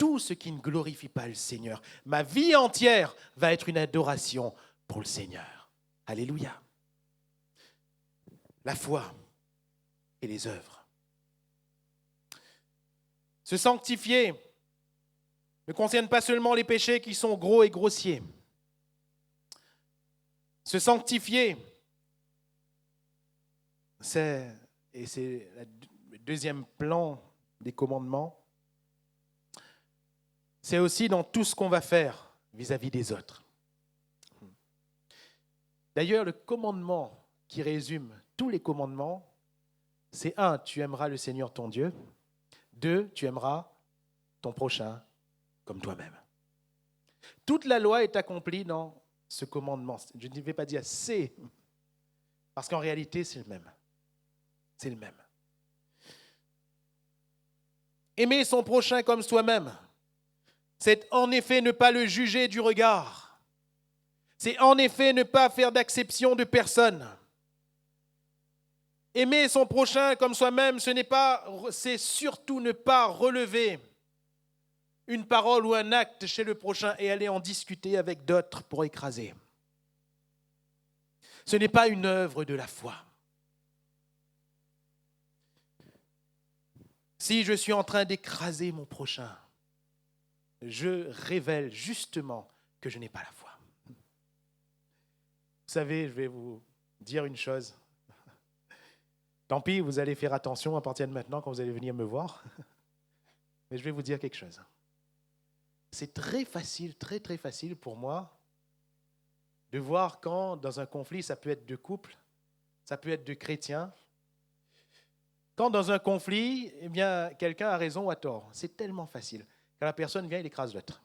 Speaker 1: tout ce qui ne glorifie pas le Seigneur. Ma vie entière va être une adoration pour le Seigneur. Alléluia. La foi et les œuvres. Se sanctifier ne concerne pas seulement les péchés qui sont gros et grossiers. Se sanctifier, c'est le deuxième plan des commandements, c'est aussi dans tout ce qu'on va faire vis-à-vis des autres. D'ailleurs, le commandement qui résume tous les commandements, c'est 1, tu aimeras le Seigneur ton Dieu. 2, tu aimeras ton prochain comme toi-même. Toute la loi est accomplie dans ce commandement. Je ne vais pas dire c'est, parce qu'en réalité, c'est le même. C'est le même. Aimer son prochain comme soi-même, c'est en effet ne pas le juger du regard. C'est en effet ne pas faire d'acception de personne. Aimer son prochain comme soi-même, c'est surtout ne pas relever une parole ou un acte chez le prochain et aller en discuter avec d'autres pour écraser. Ce n'est pas une œuvre de la foi. Si je suis en train d'écraser mon prochain, je révèle justement que je n'ai pas la foi. Vous savez, je vais vous dire une chose. Tant pis, vous allez faire attention à partir de maintenant quand vous allez venir me voir. Mais je vais vous dire quelque chose. C'est très facile, très très facile pour moi de voir quand dans un conflit, ça peut être de couple, ça peut être de chrétiens. Quand dans un conflit, eh bien, quelqu'un a raison ou a tort. C'est tellement facile. Quand la personne vient, il écrase l'autre.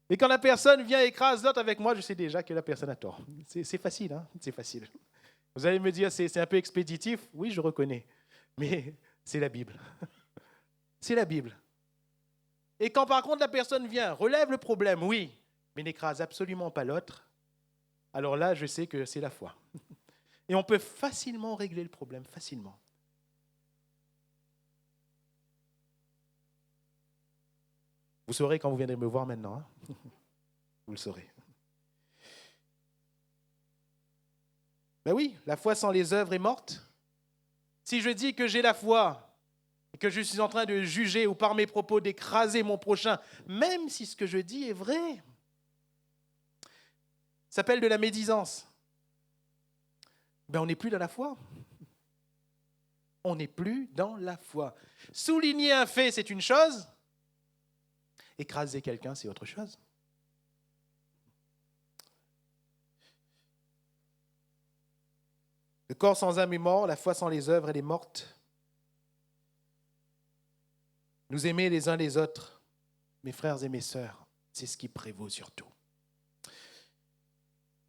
Speaker 1: Et quand la personne vient et écrase l'autre avec moi, je sais déjà que la personne a tort. C'est facile, hein? C'est facile. Vous allez me dire, c'est un peu expéditif. Oui, je reconnais. Mais c'est la Bible. C'est la Bible. Et quand par contre la personne vient, relève le problème, oui, mais n'écrase absolument pas l'autre, alors là, je sais que c'est la foi. Et on peut facilement régler le problème, facilement. Vous saurez quand vous viendrez me voir maintenant. Hein? Vous le saurez. Ben oui, la foi sans les œuvres est morte. Si je dis que j'ai la foi et que je suis en train de juger ou par mes propos d'écraser mon prochain, même si ce que je dis est vrai, ça s'appelle de la médisance. Ben on n'est plus dans la foi. On n'est plus dans la foi. Souligner un fait, c'est une chose. Écraser quelqu'un, c'est autre chose. Le corps sans âme est mort, la foi sans les œuvres, elle est morte. Nous aimer les uns les autres, mes frères et mes sœurs, c'est ce qui prévaut surtout.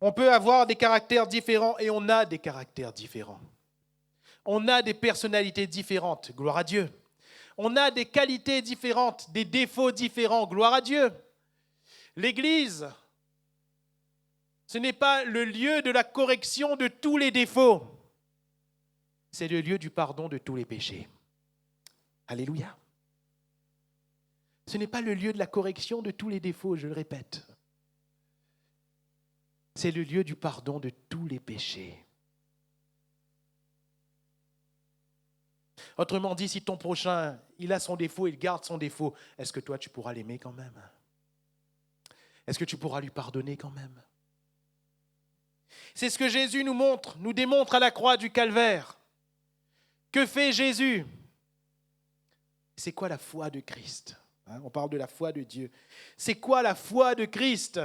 Speaker 1: On peut avoir des caractères différents et on a des caractères différents. On a des personnalités différentes, gloire à Dieu. On a des qualités différentes, des défauts différents, gloire à Dieu. L'Église, ce n'est pas le lieu de la correction de tous les défauts. C'est le lieu du pardon de tous les péchés. Alléluia. Ce n'est pas le lieu de la correction de tous les défauts, je le répète. C'est le lieu du pardon de tous les péchés. Autrement dit, si ton prochain, il a son défaut, il garde son défaut, est-ce que toi, tu pourras l'aimer quand même? Est-ce que tu pourras lui pardonner quand même? C'est ce que Jésus nous démontre à la croix du Calvaire. Que fait Jésus? C'est quoi la foi de Christ? On parle de la foi de Dieu. C'est quoi la foi de Christ?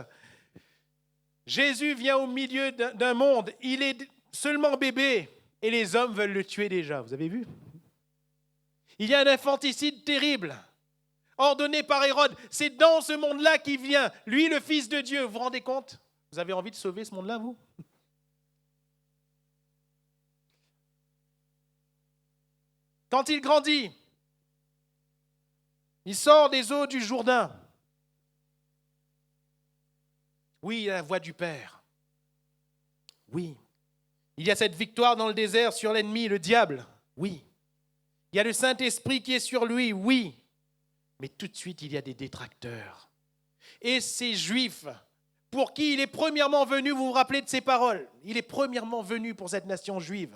Speaker 1: Jésus vient au milieu d'un monde, il est seulement bébé et les hommes veulent le tuer déjà. Vous avez vu? Il y a un infanticide terrible, ordonné par Hérode. C'est dans ce monde-là qu'il vient, lui le Fils de Dieu. Vous vous rendez compte? Vous avez envie de sauver ce monde-là, vous? Quand il grandit, il sort des eaux du Jourdain. Oui, il y a la voix du Père. Oui. Il y a cette victoire dans le désert sur l'ennemi, le diable. Oui. Il y a le Saint-Esprit qui est sur lui. Oui. Mais tout de suite, il y a des détracteurs. Et ces Juifs, pour qui il est premièrement venu, vous vous rappelez de ces paroles, il est premièrement venu pour cette nation juive.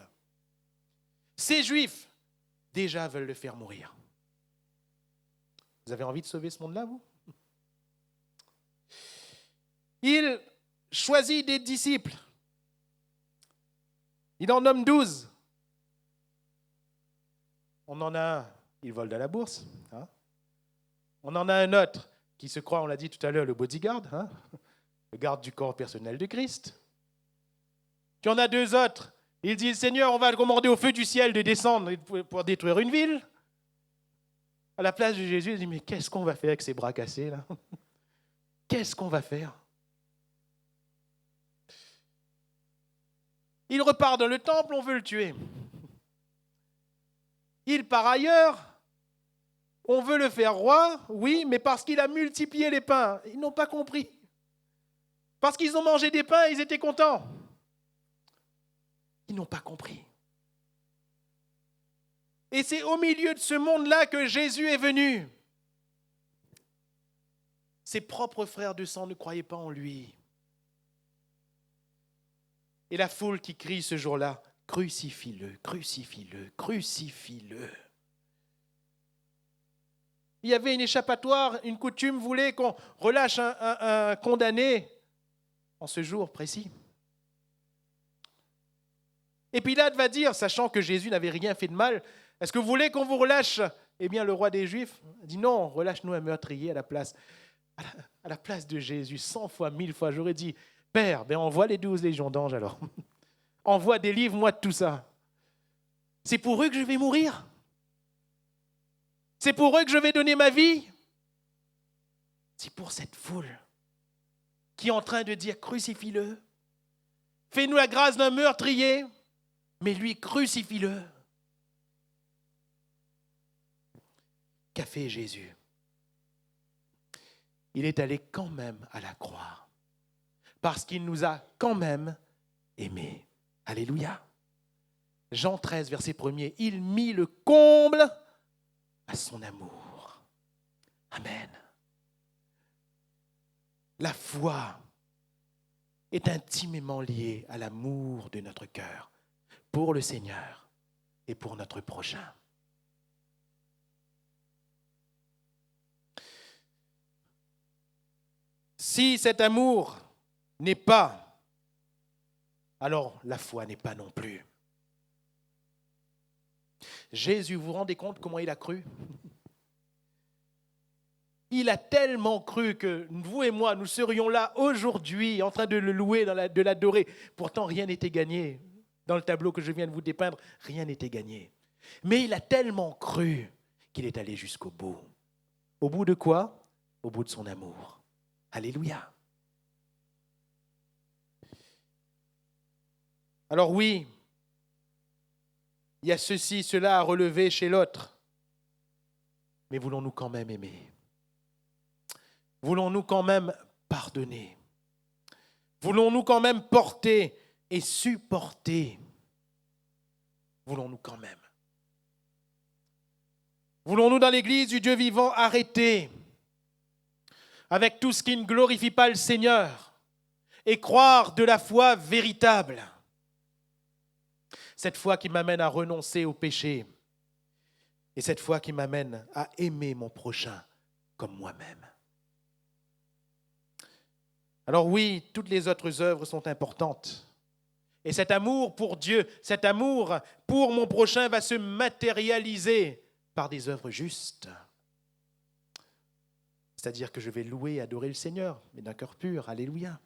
Speaker 1: Ces Juifs, déjà veulent le faire mourir. Vous avez envie de sauver ce monde-là, vous? Il choisit des disciples. Il en nomme 12. On en a un, il vole de la bourse. Hein? On en a un autre qui se croit, on l'a dit tout à l'heure, le bodyguard, hein? Le garde du corps personnel de Christ. Puis on a 2 autres. Il dit, Seigneur, on va commander au feu du ciel de descendre pour détruire une ville. À la place de Jésus, il dit, mais qu'est-ce qu'on va faire avec ces bras cassés là? Qu'est-ce qu'on va faire? Il repart dans le temple, on veut le tuer. Il part ailleurs, on veut le faire roi, oui, mais parce qu'il a multiplié les pains. Ils n'ont pas compris. Parce qu'ils ont mangé des pains, ils étaient contents. Ils n'ont pas compris. Et c'est au milieu de ce monde-là que Jésus est venu. Ses propres frères de sang ne croyaient pas en lui. Et la foule qui crie ce jour-là, crucifie-le, crucifie-le, crucifie-le. Il y avait une échappatoire, une coutume voulait qu'on relâche un condamné en ce jour précis. Et Pilate va dire, sachant que Jésus n'avait rien fait de mal, est-ce que vous voulez qu'on vous relâche? Eh bien, le roi des Juifs dit non, relâche-nous un meurtrier à la place de Jésus, 100 fois, 1000 fois. J'aurais dit, Père, envoie les 12 légions d'anges alors. Envoie, délivre-moi de tout ça. C'est pour eux que je vais mourir? C'est pour eux que je vais donner ma vie? C'est pour cette foule qui est en train de dire crucifie-le. Fais-nous la grâce d'un meurtrier, mais lui, crucifie-le. Qu'a fait Jésus? Il est allé quand même à la croix, parce qu'il nous a quand même aimés. Alléluia. Jean 13, verset 1er, il mit le comble à son amour. Amen. La foi est intimement liée à l'amour de notre cœur pour le Seigneur et pour notre prochain. Si cet amour n'est pas, alors la foi n'est pas non plus. Jésus, vous vous rendez compte comment il a cru? Il a tellement cru que vous et moi, nous serions là aujourd'hui en train de le louer, de l'adorer. Pourtant, rien n'était gagné. Dans le tableau que je viens de vous dépeindre, rien n'était gagné. Mais il a tellement cru qu'il est allé jusqu'au bout. Au bout de quoi? Au bout de son amour. Alléluia. Alors oui, il y a ceci, cela à relever chez l'autre. Mais voulons-nous quand même aimer? Voulons-nous quand même pardonner? Voulons-nous quand même porter et supporter? Voulons-nous quand même? Voulons-nous dans l'Église du Dieu vivant arrêter avec tout ce qui ne glorifie pas le Seigneur et croire de la foi véritable? Cette foi qui m'amène à renoncer au péché et cette foi qui m'amène à aimer mon prochain comme moi-même. Alors oui, toutes les autres œuvres sont importantes. Et cet amour pour Dieu, cet amour pour mon prochain va se matérialiser par des œuvres justes. C'est-à-dire que je vais louer et adorer le Seigneur, mais d'un cœur pur. Alléluia.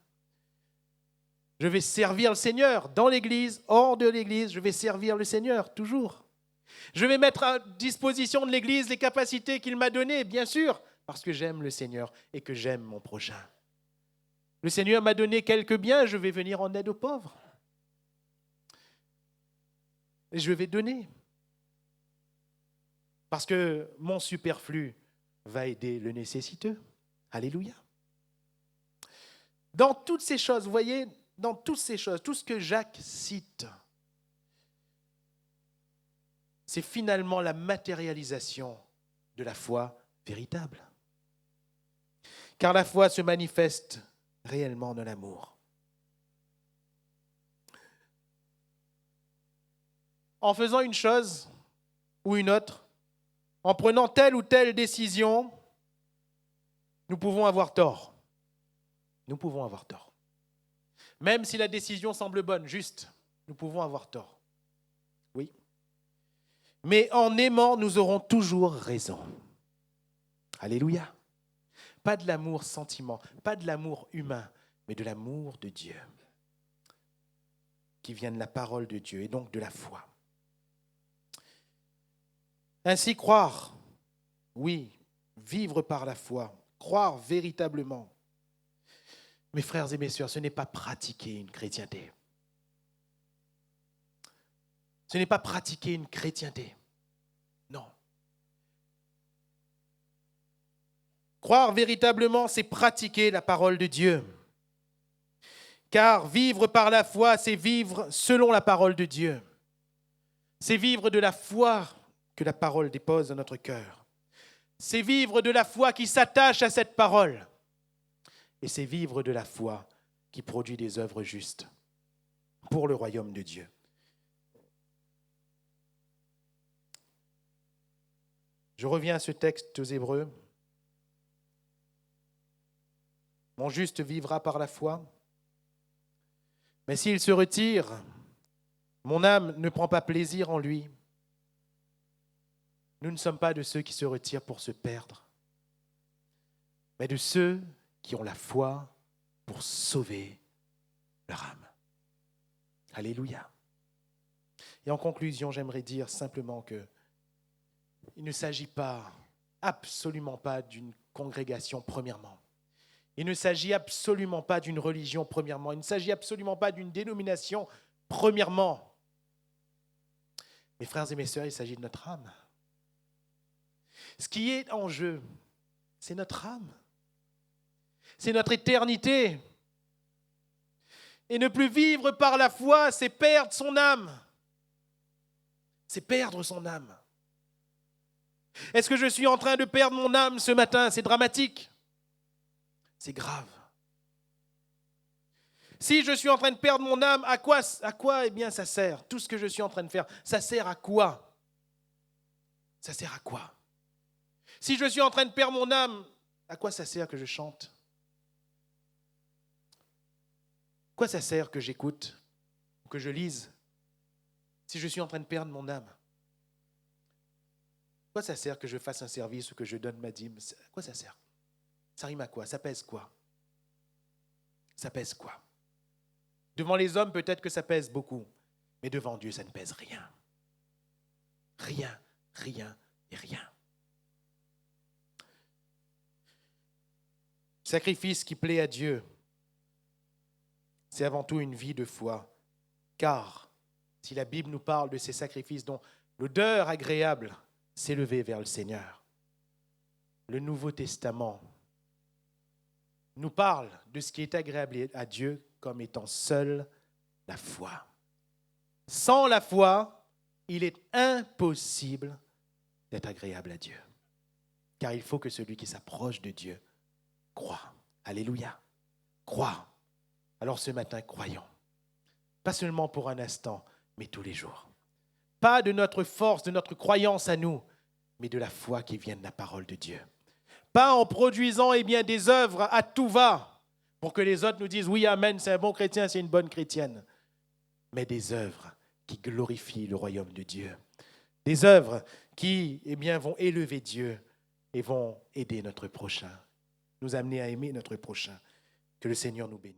Speaker 1: Je vais servir le Seigneur dans l'Église, hors de l'Église, je vais servir le Seigneur, toujours. Je vais mettre à disposition de l'Église les capacités qu'il m'a données, bien sûr, parce que j'aime le Seigneur et que j'aime mon prochain. Le Seigneur m'a donné quelques biens, je vais venir en aide aux pauvres. Et je vais donner. Parce que mon superflu va aider le nécessiteux. Alléluia. Dans toutes ces choses, vous voyez, dans toutes ces choses, tout ce que Jacques cite, c'est finalement la matérialisation de la foi véritable. Car la foi se manifeste réellement dans l'amour. En faisant une chose ou une autre, en prenant telle ou telle décision, nous pouvons avoir tort. Nous pouvons avoir tort. Même si la décision semble bonne, juste, nous pouvons avoir tort. Oui. Mais en aimant, nous aurons toujours raison. Alléluia. Pas de l'amour sentiment, pas de l'amour humain, mais de l'amour de Dieu, qui vient de la parole de Dieu et donc de la foi. Ainsi croire, oui, vivre par la foi, croire véritablement. Mes frères et mes sœurs, ce n'est pas pratiquer une chrétienté. Ce n'est pas pratiquer une chrétienté. Non. Croire véritablement, c'est pratiquer la parole de Dieu. Car vivre par la foi, c'est vivre selon la parole de Dieu. C'est vivre de la foi que la parole dépose dans notre cœur. C'est vivre de la foi qui s'attache à cette parole. Et c'est vivre de la foi qui produit des œuvres justes pour le royaume de Dieu. Je reviens à ce texte aux Hébreux. Mon juste vivra par la foi. Mais s'il se retire, mon âme ne prend pas plaisir en lui. Nous ne sommes pas de ceux qui se retirent pour se perdre, mais de ceux qui ont la foi pour sauver leur âme. Alléluia. Et en conclusion, j'aimerais dire simplement que il ne s'agit pas, absolument pas, d'une congrégation premièrement. Il ne s'agit absolument pas d'une religion premièrement. Il ne s'agit absolument pas d'une dénomination premièrement. Mes frères et mes sœurs, il s'agit de notre âme. Ce qui est en jeu, c'est notre âme. C'est notre éternité. Et ne plus vivre par la foi, c'est perdre son âme. C'est perdre son âme. Est-ce que je suis en train de perdre mon âme ce matin? C'est dramatique. C'est grave. Si je suis en train de perdre mon âme, à quoi eh bien, ça sert? Tout ce que je suis en train de faire, ça sert à quoi? Ça sert à quoi? Si je suis en train de perdre mon âme, à quoi ça sert que je chante? À quoi ça sert que j'écoute ou que je lise si je suis en train de perdre mon âme? À quoi ça sert que je fasse un service ou que je donne ma dîme? À quoi ça sert? Ça rime à quoi? Ça pèse quoi? Ça pèse quoi? Devant les hommes, peut-être que ça pèse beaucoup, mais devant Dieu, ça ne pèse rien. Rien, rien et rien. Sacrifice qui plaît à Dieu, c'est avant tout une vie de foi. Car si la Bible nous parle de ces sacrifices dont l'odeur agréable s'élevait vers le Seigneur, le Nouveau Testament nous parle de ce qui est agréable à Dieu comme étant seule la foi. Sans la foi, il est impossible d'être agréable à Dieu. Car il faut que celui qui s'approche de Dieu croit. Alléluia. Croit. Alors ce matin, croyons. Pas seulement pour un instant, mais tous les jours. Pas de notre force, de notre croyance à nous, mais de la foi qui vient de la parole de Dieu. Pas en produisant des œuvres à tout va, pour que les autres nous disent « Oui, amen, c'est un bon chrétien, c'est une bonne chrétienne », mais des œuvres qui glorifient le royaume de Dieu. Des œuvres qui vont élever Dieu et vont aider notre prochain, nous amener à aimer notre prochain. Que le Seigneur nous bénisse.